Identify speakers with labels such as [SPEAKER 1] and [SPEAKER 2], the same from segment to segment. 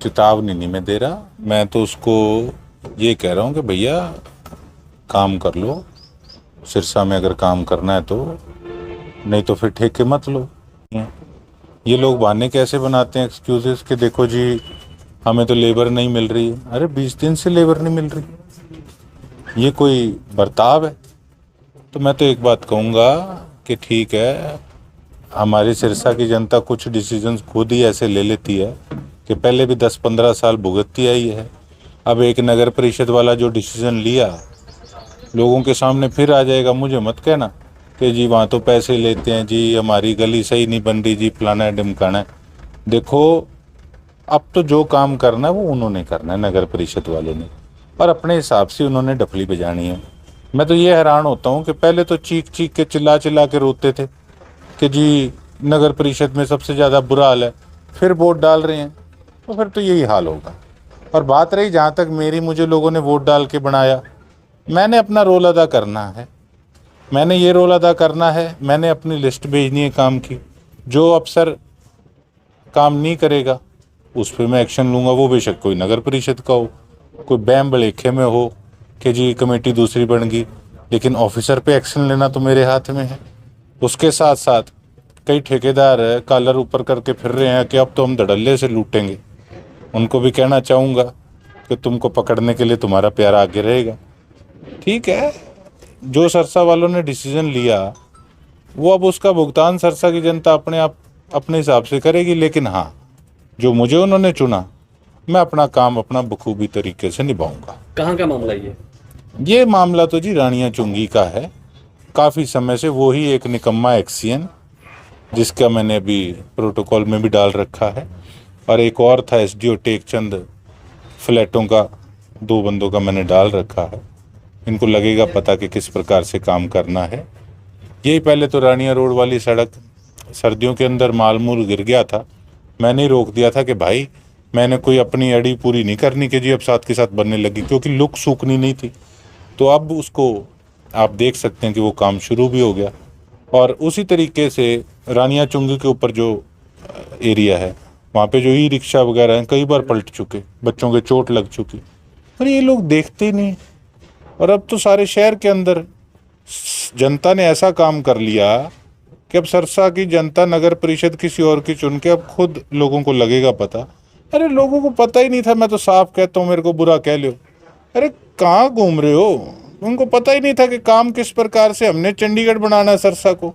[SPEAKER 1] चेतावनी नहीं मैं दे रहा, मैं तो उसको ये कह रहा हूँ कि भैया काम कर लो, सिरसा में अगर काम करना है तो, नहीं तो फिर ठेके मत लो। ये लोग बहाने कैसे बनाते हैं, एक्सक्यूजेस, कि देखो जी हमें तो लेबर नहीं मिल रही है। अरे 20 दिन से लेबर नहीं मिल रही, ये कोई बर्ताव है? तो मैं तो एक बात कहूँगा कि ठीक है, हमारी सिरसा की जनता कुछ डिसीजंस खुद ही ऐसे ले लेती है कि पहले भी 10-15 साल भुगतती आई है। अब एक नगर परिषद वाला जो डिसीजन लिया लोगों के सामने फिर आ जाएगा, मुझे मत कहना कि जी वहाँ तो पैसे लेते हैं, जी हमारी गली सही नहीं बन रही, जी फलाना है ढिमकाना है। देखो, अब तो जो काम करना है वो उन्होंने करना है, नगर परिषद वालों ने, और अपने हिसाब से उन्होंने डफली बजानी है। मैं तो ये हैरान होता हूँ कि पहले तो चीख चीख के चिल्ला चिल्ला के रोते थे कि जी नगर परिषद में सबसे ज़्यादा बुरा हाल है, फिर वोट डाल रहे हैं तो फिर तो यही हाल होगा। और बात रही जहाँ तक मेरी, मुझे लोगों ने वोट डाल के बनाया, मैंने अपना रोल अदा करना है, मैंने ये रोल अदा करना है, मैंने अपनी लिस्ट भेजनी है काम की। जो अफसर काम नहीं करेगा उस पर मैं एक्शन लूँगा, वो बेशक कोई नगर परिषद का हो, कोई बैम बलेखे में हो कि जी कमेटी दूसरी बन गई, लेकिन ऑफिसर पे एक्शन लेना तो मेरे हाथ में है। उसके साथ साथ कई ठेकेदार कॉलर ऊपर करके फिर रहे हैं कि अब तो हम धड़ल्ले से लूटेंगे, उनको भी कहना चाहूँगा कि तुमको पकड़ने के लिए तुम्हारा प्यारा आगे रहेगा। ठीक है, जो सरसा वालों ने डिसीजन लिया वो अब उसका भुगतान सरसा की जनता अपने आप अपने हिसाब से करेगी, लेकिन हाँ, जो मुझे उन्होंने चुना मैं अपना काम अपना बखूबी तरीके से निभाऊंगा।
[SPEAKER 2] कहाँ का मामला
[SPEAKER 1] ये मामला तो जी रानिया चुंगी का है, काफ़ी समय से वो ही एक निकम्मा एक्सियन, जिसका मैंने अभी प्रोटोकॉल में भी डाल रखा है, और एक और था एसडीओ टेकचंद फ्लैटों का, 2 बंदों का मैंने डाल रखा है। इनको लगेगा पता कि किस प्रकार से काम करना है। यही पहले तो रानिया रोड वाली सड़क सर्दियों के अंदर मालमूल गिर गया था, मैंने ही रोक दिया था कि भाई मैंने कोई अपनी अड़ी पूरी नहीं करनी कि जी अब साथ के साथ बनने लगी, क्योंकि लुक सूखनी नहीं थी। तो अब उसको आप देख सकते हैं कि वो काम शुरू भी हो गया। और उसी तरीके से रानिया चुंगी के ऊपर जो एरिया है वहाँ पे जो ई रिक्शा वगैरह हैं कई बार पलट चुके, बच्चों के चोट लग चुकी, पर ये लोग देखते ही नहीं। और अब तो सारे शहर के अंदर जनता ने ऐसा काम कर लिया कि अब सरसा की जनता नगर परिषद किसी और की चुन के अब खुद लोगों को लगेगा पता। अरे लोगों को पता ही नहीं था, मैं तो साफ कहता हूँ, मेरे को बुरा कह लो, अरे कहाँ घूम रहे हो, उनको पता ही नहीं था कि काम किस प्रकार से हमने चंडीगढ़ बनाना है सरसा को।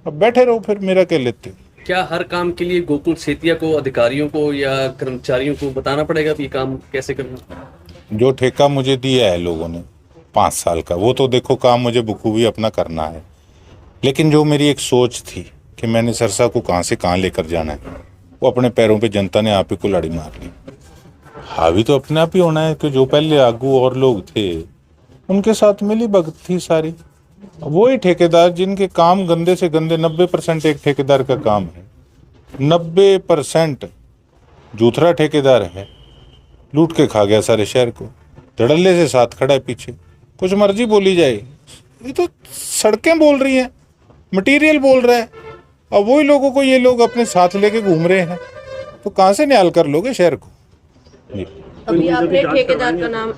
[SPEAKER 1] अब बैठे रहो, फिर मेरा क्या लेते हो।
[SPEAKER 2] क्या हर काम के लिए गोकुल सेतिया को, अधिकारियों को या कर्मचारियों को बताना पड़ेगा कि काम कैसे करना?
[SPEAKER 1] जो ठेका मुझे दिया है लोगों ने 5 साल का, वो तो देखो काम मुझे बखूबी अपना करना है, लेकिन जो मेरी एक सोच थी कि मैंने सरसा को कहाँ से कहाँ लेकर जाना है, वो अपने पैरों पे जनता ने आप ही को लड़ी मार ली। हावी तो अपने आप ही होना है कि जो पहले आगू और लोग थे उनके साथ मिली भगत थी सारी। वही ठेकेदार जिनके काम गंदे से गंदे, 90% एक ठेकेदार का काम है, 90% जूथरा ठेकेदार है, लूट के खा गया सारे शहर को, धड़ल्ले से साथ खड़ा है पीछे। कुछ मर्जी बोली जाए, ये तो सड़कें बोल रही हैं, मटेरियल बोल रहा है, और वही लोगों को ये लोग अपने साथ लेके घूम रहे हैं, तो कहाँ से न्याल कर लोगे शहर को।
[SPEAKER 3] अभी आपने ठेकेदार का नाम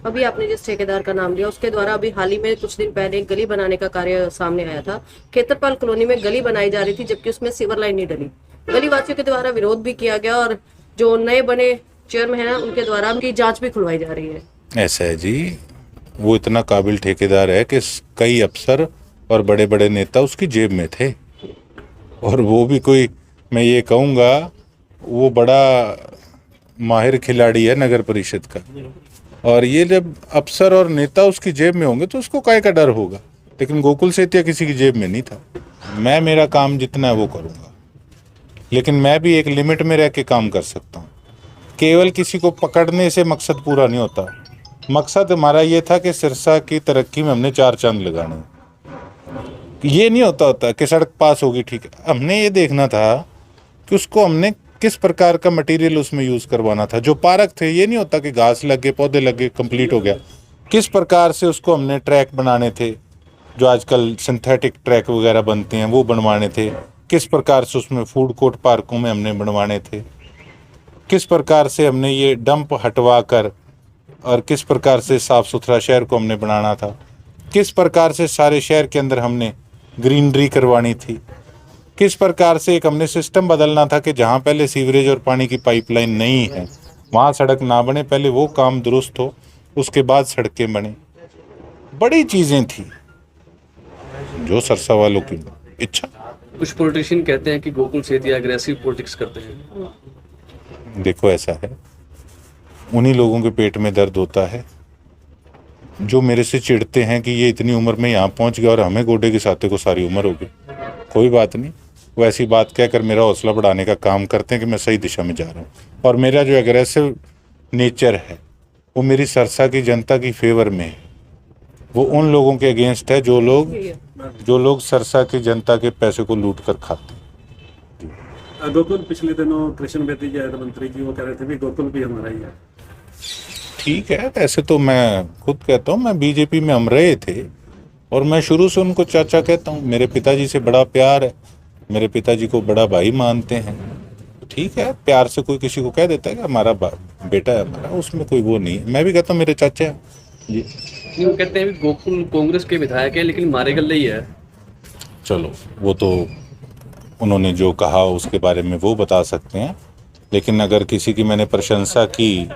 [SPEAKER 3] अभी आपने जिस ठेकेदार का नाम लिया उसके द्वारा अभी हाल ही में कुछ दिन पहले एक गली बनाने का कार्य सामने आया था। खेतरपाल कॉलोनी में गली बनाई जा रही थी जबकि उसमें सीवर लाइन नहीं डली। गली वासियों के द्वारा विरोध भी किया गया और जो नए बने चेयरमैन है उनके द्वारा उनकी जांच भी खुलवाई जा रही है।
[SPEAKER 1] ऐसा है जी, वो इतना काबिल ठेकेदार है कि कई अफसर और बड़े बड़े नेता उसकी जेब में थे, और वो भी कोई, मैं ये कहूँगा वो बड़ा माहिर खिलाड़ी है नगर परिषद का। और ये जब अफसर और नेता उसकी जेब में होंगे तो उसको काय का डर होगा, लेकिन गोकुल सेतिया किसी की जेब में नहीं था। मैं मेरा काम जितना है वो करूँगा, लेकिन मैं भी एक लिमिट में रह के काम कर सकता हूँ। केवल किसी को पकड़ने से मकसद पूरा नहीं होता। मकसद हमारा ये था कि सिरसा की तरक्की में हमने 4 चांद लगाने। ये नहीं होता कि सड़क पास होगी, ठीक है, हमने ये देखना था कि उसको हमने किस प्रकार का मटेरियल उसमें यूज़ करवाना था। जो पार्क थे, ये नहीं होता कि घास लगे पौधे लगे कंप्लीट हो गया, किस प्रकार से उसको हमने ट्रैक बनाने थे, जो आजकल सिंथेटिक ट्रैक वगैरह बनते हैं वो बनवाने थे, किस प्रकार से उसमें फूड कोर्ट पार्कों में हमने बनवाने थे। किस प्रकार से हमने ये डंप हटवा कर और किस प्रकार से साफ़ सुथरा शहर को हमने बनाना था, किस प्रकार से सारे शहर के अंदर हमने ग्रीनरी करवानी थी, किस प्रकार से एक हमने सिस्टम बदलना था कि जहाँ पहले सीवरेज और पानी की पाइपलाइन नहीं है वहाँ सड़क ना बने, पहले वो काम दुरुस्त हो उसके बाद सड़कें बने। बड़ी चीज़ें थी जो सरसा वालों की इच्छा।
[SPEAKER 2] कुछ पॉलिटिशियन कहते हैं कि गोकुल सेतिया अग्रेसिव पॉलिटिक्स करते हैं।
[SPEAKER 1] देखो ऐसा है, उन्हीं लोगों के पेट में दर्द होता है जो मेरे से चिढ़ते हैं कि ये इतनी उम्र में यहाँ पहुँच गया और हमें गोडे के साथे को सारी उम्र हो गई। कोई बात नहीं, वो ऐसी बात कहकर मेरा हौसला बढ़ाने का काम करते हैं कि मैं सही दिशा में जा रहा हूँ। और मेरा जो एग्रेसिव नेचर है वो मेरी सरसा की जनता की फेवर में है, वो उन लोगों के अगेंस्ट है जो लोग सरसा की जनता के पैसे को लूट कर खाते हैं।
[SPEAKER 4] गोकुल पिछले दिनों कृष्ण बेदी जी आए थे मंत्री जी, वो कह रहे थे भी गोकुल भी हमारा ही है।
[SPEAKER 1] ठीक है, ऐसे तो मैं खुद कहता हूँ मैं बीजेपी में हम रहे थे और मैं शुरू से उनको चाचा कहता हूँ। मेरे पिताजी से बड़ा प्यार है, मेरे पिताजी को बड़ा भाई मानते हैं। ठीक है, प्यार से कोई किसी को कह देता है कि हमारा बेटा है हमारा, उसमें कोई वो नहीं है। मैं भी कहता हूँ मेरे चाचा है जी।
[SPEAKER 2] वो कहते हैं कि गोकुल कांग्रेस के विधायक है लेकिन मारे गले ही है।
[SPEAKER 1] चलो वो तो उन्होंने जो कहा उसके बारे में वो बता सकते हैं, लेकिन अगर किसी की मैंने प्रशंसा की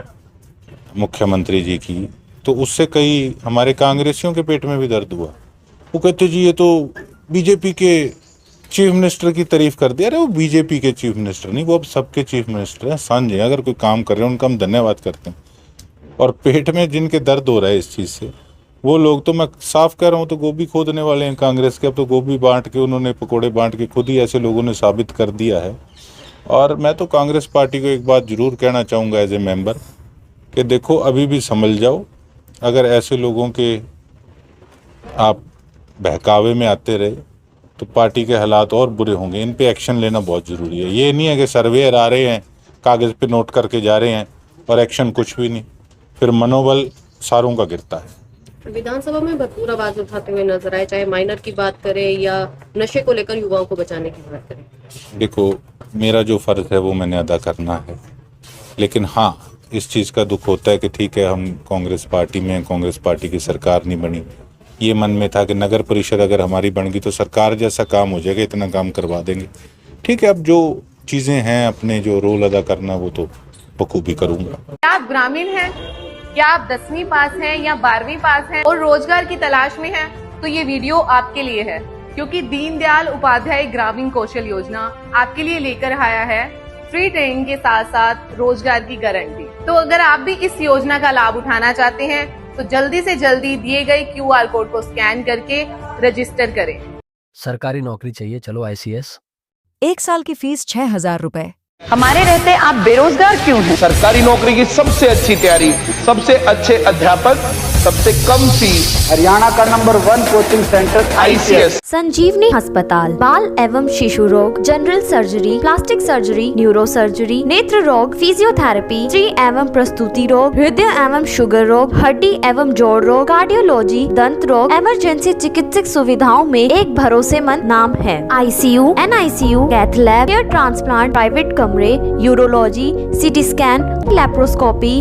[SPEAKER 1] मुख्यमंत्री जी की तो उससे कई हमारे कांग्रेसियों के पेट में भी दर्द हुआ। वो कहते जी ये तो बीजेपी के चीफ मिनिस्टर की तारीफ कर दिया। अरे वो बीजेपी के चीफ मिनिस्टर नहीं, वो अब सबके चीफ मिनिस्टर हैं। सांझे अगर कोई काम कर रहे हैं उनका हम धन्यवाद करते हैं। और पेट में जिनके दर्द हो रहा है इस चीज़ से वो लोग तो मैं साफ कह रहा हूँ तो गोभी खोदने वाले हैं कांग्रेस के। अब तो गोभी बांट के उन्होंने पकोड़े बांट के खुद ही ऐसे लोगों ने साबित कर दिया है। और मैं तो कांग्रेस पार्टी को एक बात ज़रूर कहना चाहूँगा एज ए मेंबर कि देखो अभी भी संभल जाओ। अगर ऐसे लोगों के आप बहकावे में आते रहे तो पार्टी के हालात और बुरे होंगे। इन पे एक्शन लेना बहुत ज़रूरी है। ये नहीं है कि सर्वेयर आ रहे हैं कागज़ पे नोट करके जा रहे हैं और एक्शन कुछ भी नहीं, फिर मनोबल सारों का गिरता है।
[SPEAKER 3] विधानसभा में भरपूर आवाज उठाते हुए नजर आए, चाहे माइनर की बात करें या नशे को लेकर युवाओं को बचाने की बात करें।
[SPEAKER 1] देखो मेरा जो फ़र्ज है वो मैंने अदा करना है, लेकिन हाँ इस चीज़ का दुख होता है कि ठीक है हम कांग्रेस पार्टी में, कांग्रेस पार्टी की सरकार नहीं बनी। ये मन में था कि नगर परिषद अगर हमारी बन गई तो सरकार जैसा काम हो जाएगा, इतना काम करवा देंगे। ठीक है, अब जो चीज़ें हैं अपने जो रोल अदा करना वो तो बखूबी करूँगा।
[SPEAKER 5] क्या आप ग्रामीण हैं, क्या आप 10वीं पास हैं या 12वीं पास हैं और रोजगार की तलाश में हैं, तो ये वीडियो आपके लिए है, क्योंकि दीनदयाल उपाध्याय ग्रामीण कौशल योजना आपके लिए लेकर आया है फ्री ट्रेनिंग के साथ साथ रोजगार की गारंटी। तो अगर आप भी इस योजना का लाभ उठाना चाहते हैं तो जल्दी से जल्दी दिए गए QR कोड को स्कैन करके रजिस्टर करें।
[SPEAKER 6] सरकारी नौकरी चाहिए, चलो ICS।
[SPEAKER 7] 1 साल की फीस 6,000 रुपए।
[SPEAKER 5] हमारे रहते आप बेरोजगार क्यों हैं?
[SPEAKER 8] सरकारी नौकरी की सबसे अच्छी तैयारी, सबसे अच्छे अध्यापक, सबसे कम फीस,
[SPEAKER 9] हरियाणा का नंबर 1 कोचिंग सेंटर
[SPEAKER 8] ICS।
[SPEAKER 10] संजीवनी अस्पताल बाल एवं शिशु रोग, general surgery, plastic surgery, neuro surgery, नेत्र रोग, फिजियोथेरेपी, स्त्री एवं प्रस्तुति रोग, हृदय एवं शुगर रोग, हड्डी एवं जोड़ रोग, कार्डियोलॉजी, दंत रोग, इमरजेंसी चिकित्सक सुविधाओं में एक भरोसेमंद नाम है। ICU, NICU, cath lab, hair transplant, private कमरे, urology, CT scan, laparoscopy,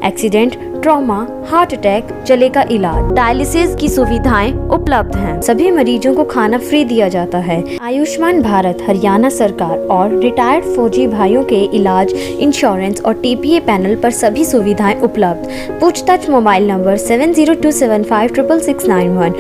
[SPEAKER 10] accident, trauma, heart attack, जले का इलाज, डायलिसिस की सुविधाएं उपलब्ध हैं। सभी मरीजों को खाना फ्री दिया जाता है। आयुष्मान भारत हरियाणा सरकार और रिटायर्ड फौजी भाइयों के इलाज, इंश्योरेंस और TPA पैनल पर सभी सुविधाएं उपलब्ध। पूछताछ मोबाइल नंबर 7027566691।